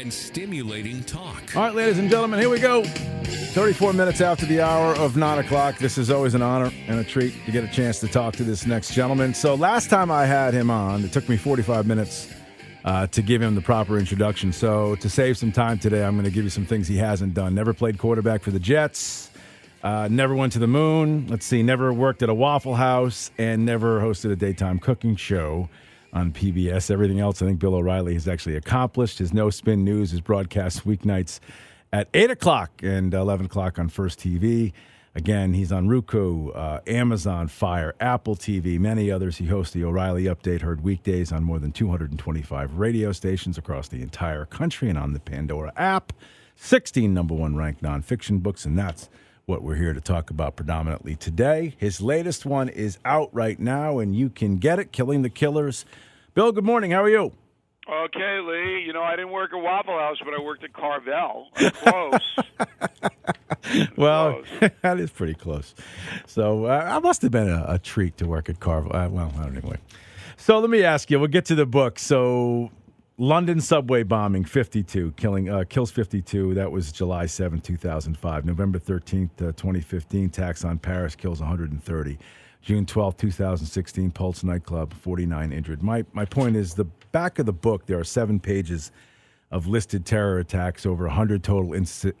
and stimulating talk. All right, ladies and gentlemen, here we go. 34 minutes after the hour of 9 o'clock. This is always an honor and a treat to get a chance to talk to this next gentleman. So last time I had him on, it took me 45 minutes to give him the proper introduction. So to save some time today, I'm going to give you some things he hasn't done. Never played quarterback for the Jets. Never went to the moon. Let's see. Never worked at a Waffle House, and never hosted a daytime cooking show on PBS. Everything else I think Bill O'Reilly has actually accomplished. His No Spin News is broadcast weeknights at 8 o'clock and 11 o'clock on First TV. Again, he's on Roku, Amazon Fire, Apple TV, many others. He hosts the O'Reilly Update, heard weekdays on more than 225 radio stations across the entire country and on the Pandora app. 16 number one ranked nonfiction books, and that's what we're here to talk about predominantly today. His latest one is out right now, and you can get it, Killing the Killers. Bill, good morning. How are you? Okay, Lee. You know, I didn't work at Waffle House, but I worked at Carvel. I'm close. Well, that is pretty close. So I must have been a treat to work at Carvel. Well, anyway. So let me ask you, we'll get to the book. So London subway bombing, 52, kills 52. That was July 7, 2005. November 13th, 2015, attacks on Paris, kills 130. June 12, 2016, Pulse nightclub, 49 injured. My point is, the back of the book, there are 7 pages of listed terror attacks, over 100 total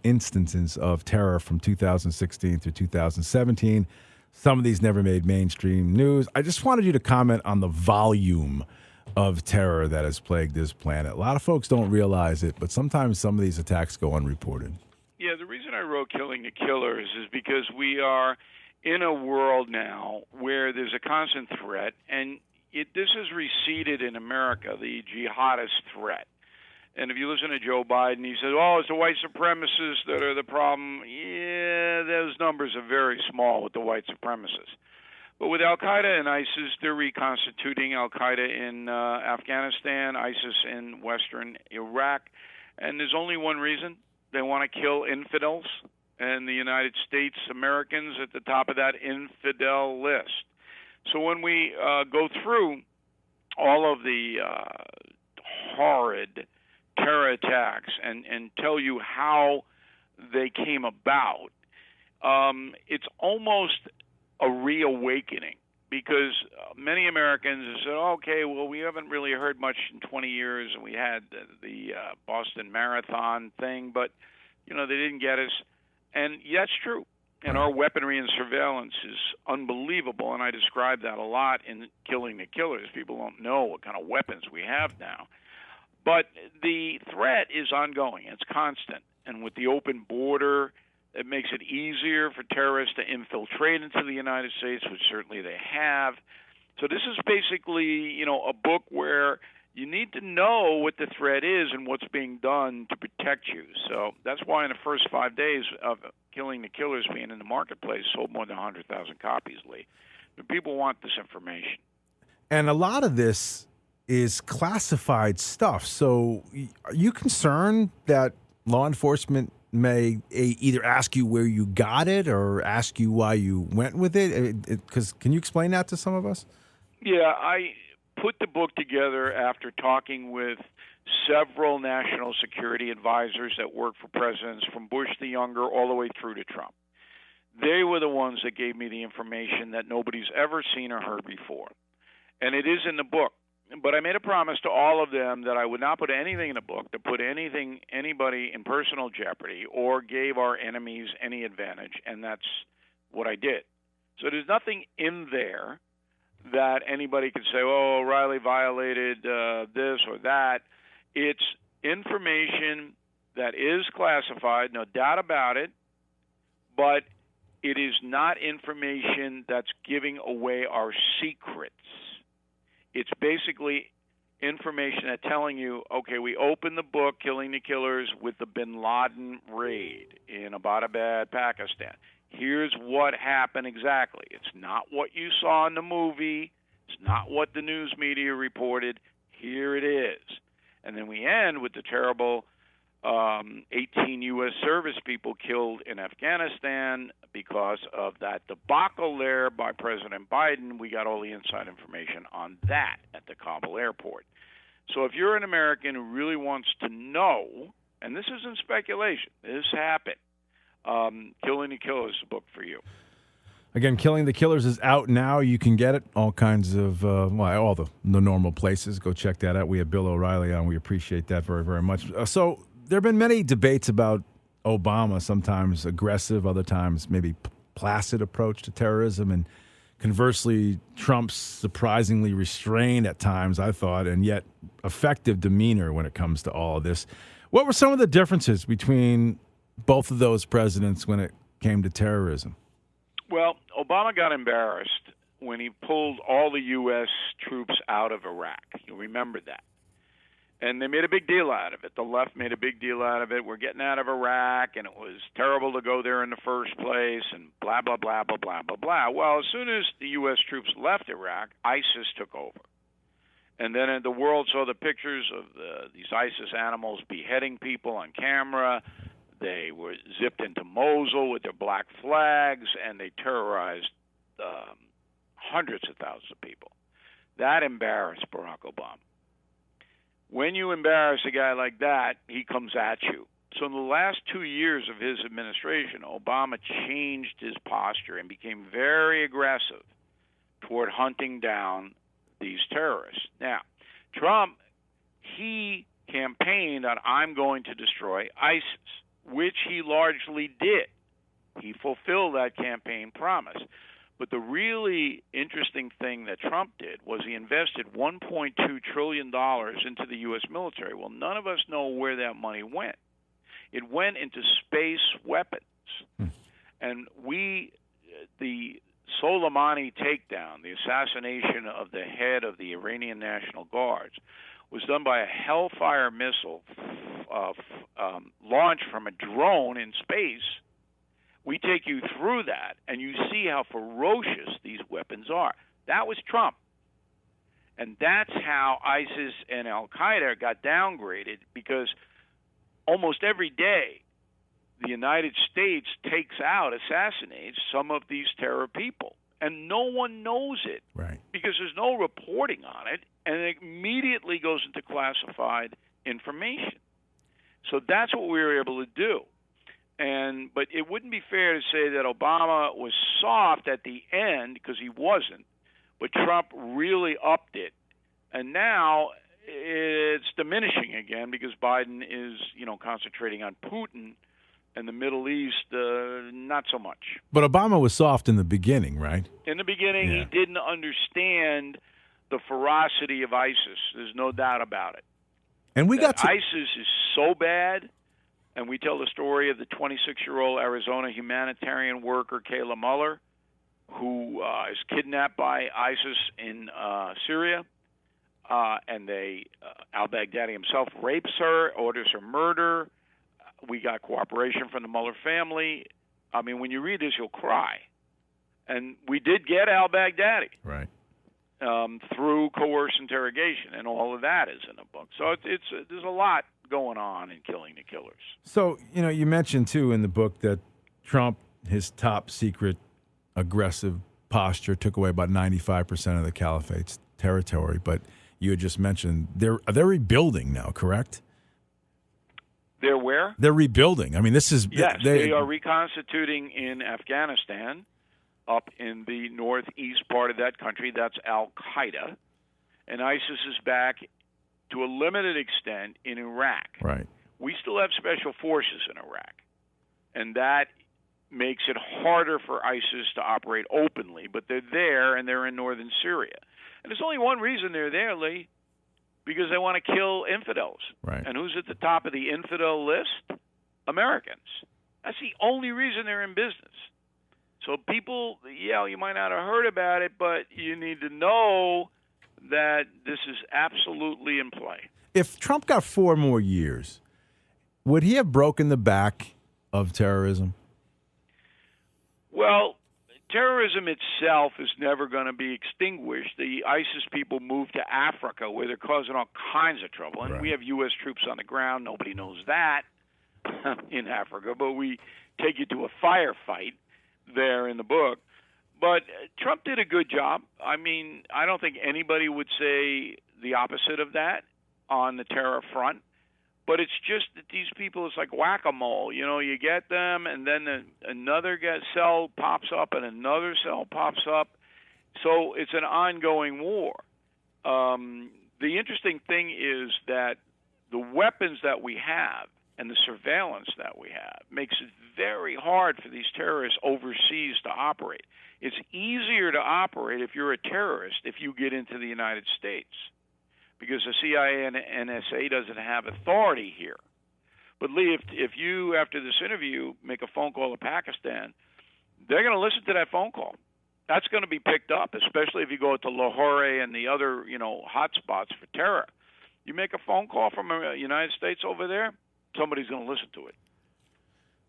instances of terror from 2016 through 2017. Some of these never made mainstream news. I just wanted you to comment on the volume of terror that has plagued this planet. A lot of folks don't realize it, but sometimes some of these attacks go unreported. Yeah, the reason I wrote Killing the Killers is because we are in a world now where there's a constant threat, and this has receded in America, the jihadist threat. And if you listen to Joe Biden, he says, it's the white supremacists that are the problem. Yeah, those numbers are very small with the white supremacists. But with Al-Qaeda and ISIS, they're reconstituting Al-Qaeda in Afghanistan, ISIS in western Iraq. And there's only one reason. They want to kill infidels. And the United States, Americans at the top of that infidel list. So when we go through all of the horrid terror attacks and tell you how they came about, it's almost a reawakening, because many Americans have said, okay, well, we haven't really heard much in 20 years, and we had the Boston Marathon thing, but, they didn't get us. And that's true. And our weaponry and surveillance is unbelievable, and I describe that a lot in Killing the Killers. People don't know what kind of weapons we have now. But the threat is ongoing. It's constant. And with the open border, it makes it easier for terrorists to infiltrate into the United States, which certainly they have. So this is basically, a book where you need to know what the threat is and what's being done to protect you. So that's why in the first 5 days of Killing the Killers being in the marketplace, sold more than 100,000 copies, Lee. But people want this information. And a lot of this is classified stuff. So are you concerned that law enforcement may either ask you where you got it or ask you why you went with it? Because can you explain that to some of us? Yeah, I put the book together after talking with several national security advisors that worked for presidents from Bush the Younger all the way through to Trump. They were the ones that gave me the information that nobody's ever seen or heard before. And it is in the book. But I made a promise to all of them that I would not put anything in the book that put anybody in personal jeopardy or gave our enemies any advantage, and that's what I did. So there's nothing in there that anybody could say, O'Reilly violated this or that. It's information that is classified, no doubt about it, but it is not information that's giving away our secrets. It's basically information that's telling you, okay, we opened the book, Killing the Killers, with the bin Laden raid in Abbottabad, Pakistan. Here's what happened exactly. It's not what you saw in the movie. It's not what the news media reported. Here it is. And then we end with the terrible 18 U.S. service people killed in Afghanistan because of that debacle there by President Biden. We got all the inside information on that at the Kabul airport. So if you're an American who really wants to know, and this isn't speculation, this happened, Killing the Killers is a book for you. Again, Killing the Killers is out now. You can get it all kinds of, all the normal places. Go check that out. We have Bill O'Reilly on. We appreciate that very, very much. So there have been many debates about Obama, sometimes aggressive, other times maybe placid approach to terrorism, and conversely, Trump's surprisingly restrained at times, I thought, and yet effective demeanor when it comes to all of this. What were some of the differences between both of those presidents when it came to terrorism? Well, Obama got embarrassed when he pulled all the U.S. troops out of Iraq. You remember that. And they made a big deal out of it. The left made a big deal out of it. We're getting out of Iraq, and it was terrible to go there in the first place, and blah, blah, blah, blah, blah, blah, blah. Well, as soon as the U.S. troops left Iraq, ISIS took over. And then the world saw the pictures of these ISIS animals beheading people on camera. They were zipped into Mosul with their black flags, and they terrorized hundreds of thousands of people. That embarrassed Barack Obama. When you embarrass a guy like that, he comes at you. So in the last 2 years of his administration, Obama changed his posture and became very aggressive toward hunting down these terrorists. Now, Trump, he campaigned on, I'm going to destroy ISIS, which he largely did. He fulfilled that campaign promise. But the really interesting thing that Trump did was he invested $1.2 trillion into the U.S. military. Well, none of us know where that money went. It went into space weapons. And the Soleimani takedown, the assassination of the head of the Iranian National Guards, was done by a Hellfire missile launched from a drone in space. We take you through that, and you see how ferocious these weapons are. That was Trump. And that's how ISIS and Al-Qaeda got downgraded, because almost every day the United States takes out, assassinates some of these terror people. And no one knows it, right? Because there's no reporting on it, and it immediately goes into classified information. So that's what we were able to do. But it wouldn't be fair to say that Obama was soft at the end, because he wasn't. But Trump really upped it, and now it's diminishing again because Biden is, concentrating on Putin, and the Middle East, not so much. But Obama was soft in the beginning, right? In the beginning, He didn't understand the ferocity of ISIS. There's no doubt about it. And ISIS is so bad. And we tell the story of the 26-year-old Arizona humanitarian worker, Kayla Mueller, who is kidnapped by ISIS in Syria. And al-Baghdadi himself rapes her, orders her murder. We got cooperation from the Mueller family. I mean, when you read this, you'll cry. And we did get al-Baghdadi. Right. Through coerced interrogation, and all of that is in the book. So there's a lot going on in Killing the Killers. So, you mentioned, too, in the book that Trump, his top secret aggressive posture, took away about 95% of the caliphate's territory. But you had just mentioned they're rebuilding now, correct? They're where? They're rebuilding. I mean, this is... Yes, they are reconstituting in Afghanistan, up in the northeast part of that country. That's Al-Qaeda. And ISIS is back to a limited extent in Iraq. Right. We still have special forces in Iraq, and that makes it harder for ISIS to operate openly, but they're there, and they're in northern Syria. And there's only one reason they're there, Lee, because they want to kill infidels. Right. And who's at the top of the infidel list? Americans. That's the only reason they're in business. So people, you might not have heard about it, but you need to know that this is absolutely in play. If Trump got 4 more years, would he have broken the back of terrorism? Well, terrorism itself is never going to be extinguished. The ISIS people moved to Africa, where they're causing all kinds of trouble. And we have U.S. troops on the ground. Nobody knows that in Africa, but we take you to a firefight there in the book. But Trump did a good job. I mean, I don't think anybody would say the opposite of that. on the terror front. But it's just that these people, it's like whack-a-mole. You know, you get them, and then another cell pops up, and another cell pops up. So it's an ongoing war. The interesting thing is that the weapons that we have and the surveillance that we have makes it very hard for these terrorists overseas to operate. It's easier to operate if you're a terrorist if you get into the United States, because the CIA and NSA doesn't have authority here. But Lee, if you, after this interview, make a phone call to Pakistan, they're going to listen to that phone call. That's going to be picked up, especially if you go to Lahore and the other, hot spots for terror. You make a phone call from the United States over there, somebody's going to listen to it.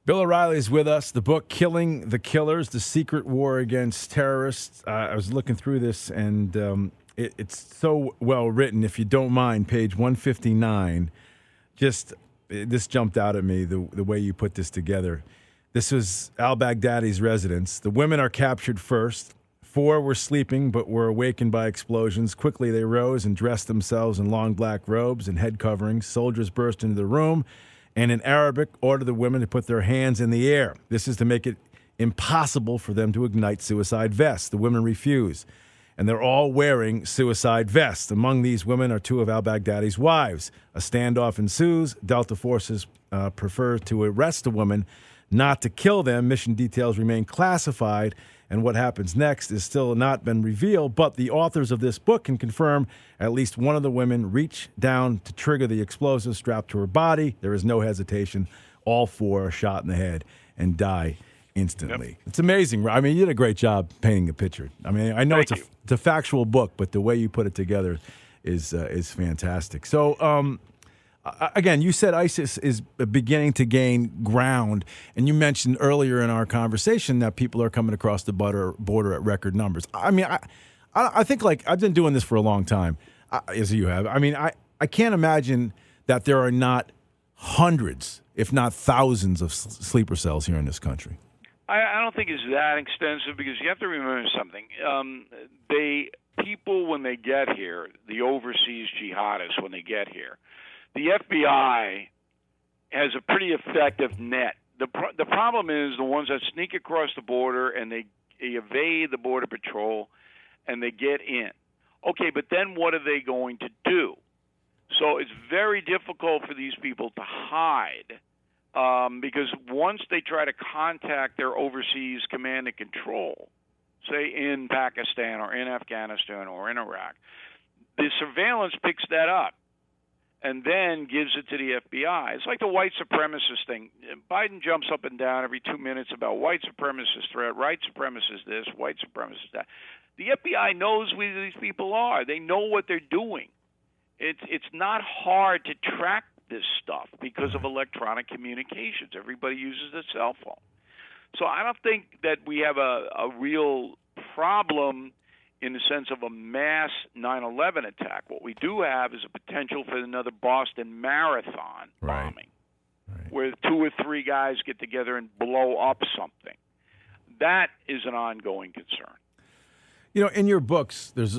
Bill O'Reilly is with us. The book, Killing the Killers, The Secret War Against Terrorists. I was looking through this, and it's so well written. If you don't mind, page 159, this jumped out at me, the way you put this together. This was al-Baghdadi's residence. The women are captured first. 4 were sleeping but were awakened by explosions. Quickly they rose and dressed themselves in long black robes and head coverings. Soldiers burst into the room and in Arabic ordered the women to put their hands in the air. This is to make it impossible for them to ignite suicide vests. The women refuse, and they're all wearing suicide vests. Among these women are 2 of al-Baghdadi's wives. A standoff ensues. Delta forces prefer to arrest the women, not to kill them. Mission details remain classified, and what happens next is still not been revealed, but the authors of this book can confirm at least one of the women reached down to trigger the explosive strapped to her body. There is no hesitation. All 4 are shot in the head and die instantly. Yep. It's amazing. I mean, you did a great job painting a picture. I mean, I know it's a factual book, but the way you put it together is fantastic. So, again, you said ISIS is beginning to gain ground, and you mentioned earlier in our conversation that people are coming across the border at record numbers. I mean, I think, like, I've been doing this for a long time, as you have. I mean, I can't imagine that there are not hundreds, if not thousands, of sleeper cells here in this country. I don't think it's that extensive, because you have to remember something. People, when they get here, the overseas jihadists, when they get here, the FBI has a pretty effective net. The problem is the ones that sneak across the border and they evade the Border Patrol and they get in. Okay, but then what are they going to do? So it's very difficult for these people to hide, because once they try to contact their overseas command and control, say in Pakistan or in Afghanistan or in Iraq, the surveillance picks that up and then gives it to the FBI. It's like the white supremacist thing. Biden jumps up and down every 2 minutes about white supremacist threat, white supremacist this, white supremacist that. The FBI knows who these people are. They know what they're doing. It's not hard to track this stuff because of electronic communications. Everybody uses a cell phone. So I don't think that we have a real problem in the sense of a mass 9/11 attack. What we do have is a potential for another Boston Marathon bombing, where 2 or 3 guys get together and blow up something. That is an ongoing concern. You know, in your books, there's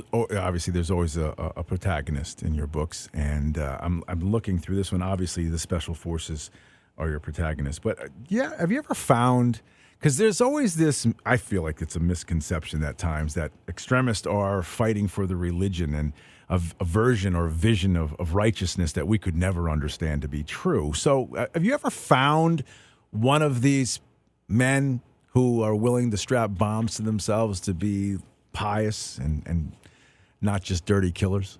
always a protagonist in your books, and I'm looking through this one. Obviously, the special forces are your protagonists, but have you ever found? Because there's always this, I feel like it's a misconception at times that extremists are fighting for the religion and a version or vision of righteousness that we could never understand to be true. So have you ever found one of these men who are willing to strap bombs to themselves to be pious and not just dirty killers?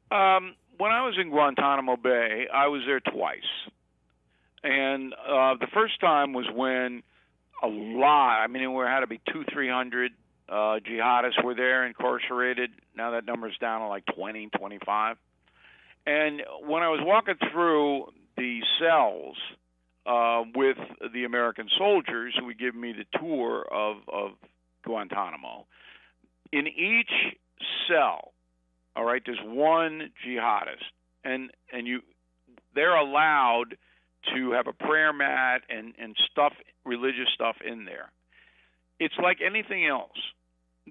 When I was in Guantanamo Bay, I was there twice. And the first time was when a lot, I mean, there had to be 200-300 jihadists were there incarcerated. Now that number's down to like 20, 25. And when I was walking through the cells with the American soldiers who would give me the tour of Guantanamo, in each cell, all right, there's one jihadist, and they're allowed to have a prayer mat and stuff, religious stuff in there. It's like anything else.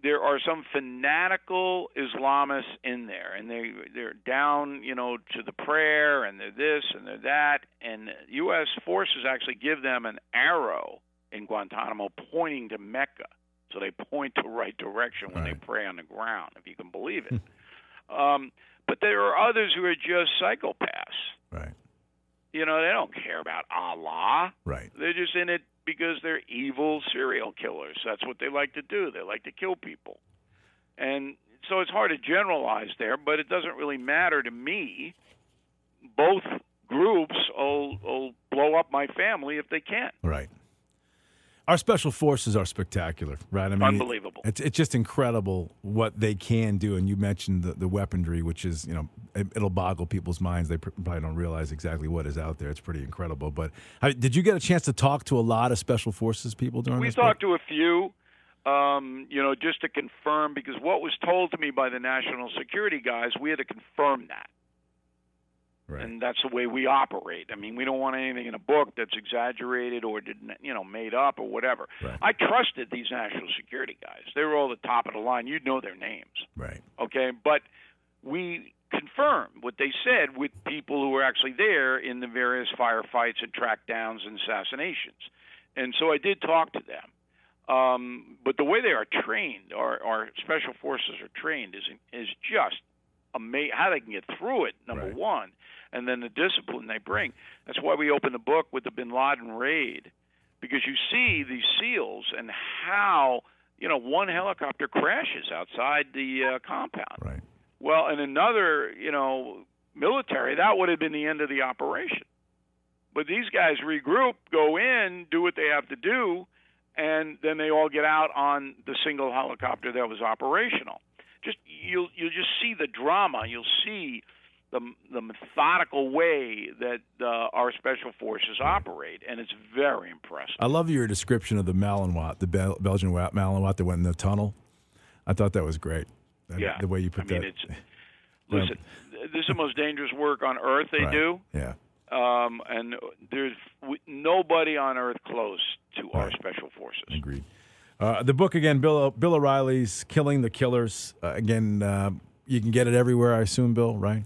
there are some fanatical Islamists in there, and they're down, to the prayer, and they're this and they're that, and U.S. forces actually give them an arrow in Guantanamo pointing to Mecca, so they point the right direction when they pray on the ground, if you can believe it. But there are others who are just psychopaths. Right. They don't care about Allah. Right. They're just in it because they're evil serial killers. That's what they like to do. They like to kill people. And so it's hard to generalize there, but it doesn't really matter to me. Both groups will blow up my family if they can. Right. Our special forces are spectacular, right? I mean, unbelievable. It's just incredible what they can do. And you mentioned the weaponry, which is, it'll boggle people's minds. They probably don't realize exactly what is out there. It's pretty incredible. But did you get a chance to talk to a lot of special forces people during this? We talked to a few, just to confirm, because what was told to me by the national security guys, we had to confirm that. Right. And that's the way we operate. I mean, we don't want anything in a book that's exaggerated or made up or whatever. Right. I trusted these national security guys. They were all the top of the line. You'd know their names. Right. Okay, but we confirmed what they said with people who were actually there in the various firefights and trackdowns and assassinations. And so I did talk to them. But the way they are trained, our special forces are trained, is just amazing. How they can get through it, number one. And then the discipline they bring. That's why we opened the book with the Bin Laden raid, because you see these SEALs and how, one helicopter crashes outside the compound. Right. Well, in another, military, that would have been the end of the operation. But these guys regroup, go in, do what they have to do, and then they all get out on the single helicopter that was operational. You'll just see the drama. You'll see the methodical way that our special forces operate, and it's very impressive. I love your description of the Malinois, the Belgian Malinois that went in the tunnel. I thought that was great. The way you put that. Listen, this is the most dangerous work on Earth they do. Yeah. And there's nobody on Earth close to our special forces. Agreed. The book, again, Bill O'Reilly's Killing the Killers. Again, you can get it everywhere, I assume, Bill, right?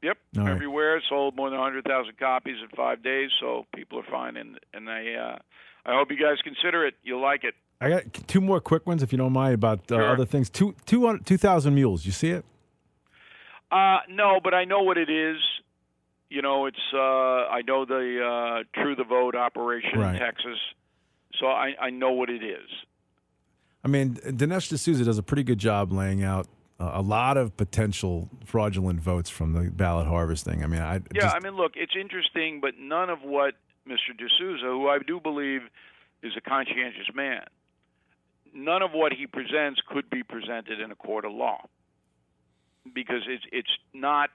Yep, all everywhere. Right. It sold more than 100,000 copies in 5 days, so people are fine. And I hope you guys consider it. You'll like it. I got two more quick ones, if you don't mind, about other things. 2,000 Mules. You see it? No, but I know what it is. It's I know the True the Vote operation in Texas, so I know what it is. I mean, Dinesh D'Souza does a pretty good job laying out a lot of potential fraudulent votes from the ballot harvesting. I mean, look, it's interesting, but none of what Mr. D'Souza, who I do believe is a conscientious man, none of what he presents could be presented in a court of law because it's not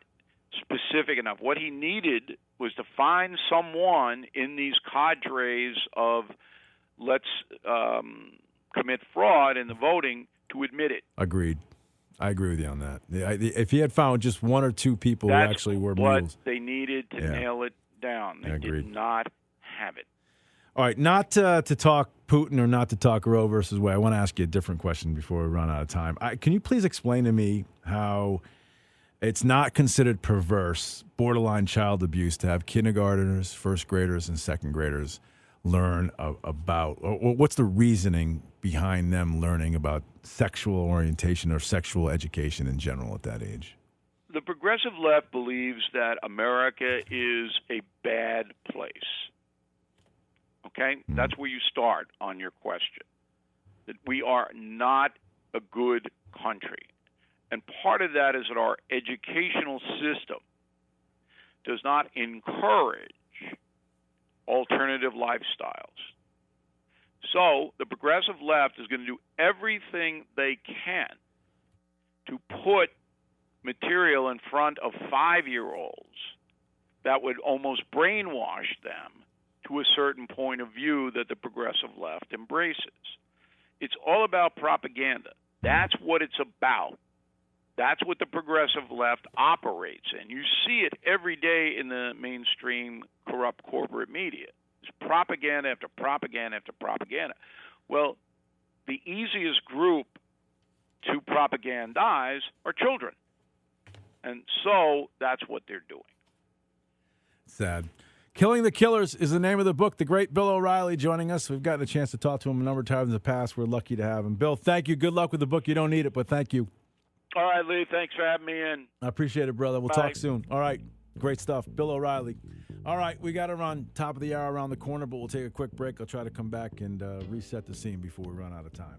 specific enough. What he needed was to find someone in these cadres of let's commit fraud in the voting to admit it. Agreed. I agree with you on that. If he had found just one or two people who actually were mules. That's what they needed to nail it down. They did not have it. All right, not to talk Putin or not to talk Roe versus Wade. I want to ask you a different question before we run out of time. Can you please explain to me how it's not considered perverse, borderline child abuse, to have kindergartners, first graders, and second graders learn about, or what's the reasoning behind them learning about sexual orientation or sexual education in general at that age? The progressive left believes that America is a bad place. Okay? Mm-hmm. That's where you start on your question. That we are not a good country. And part of that is that our educational system does not encourage alternative lifestyles. So the progressive left is going to do everything they can to put material in front of 5-year-olds that would almost brainwash them to a certain point of view that the progressive left embraces. It's all about propaganda. That's what it's about. That's what the progressive left operates in. You see it every day in the mainstream corrupt corporate media. It's propaganda after propaganda after propaganda. Well, the easiest group to propagandize are children. And so that's what they're doing. Sad. Killing the Killers is the name of the book. The great Bill O'Reilly joining us. We've gotten a chance to talk to him a number of times in the past. We're lucky to have him. Bill, thank you. Good luck with the book. You don't need it, but thank you. All right, Lee. Thanks for having me in. I appreciate it, brother. We'll Bye. talk soon. All right. Great stuff. Bill O'Reilly. All right. We got to run top of the hour around the corner, but we'll take a quick break. I'll try to come back and reset the scene before we run out of time.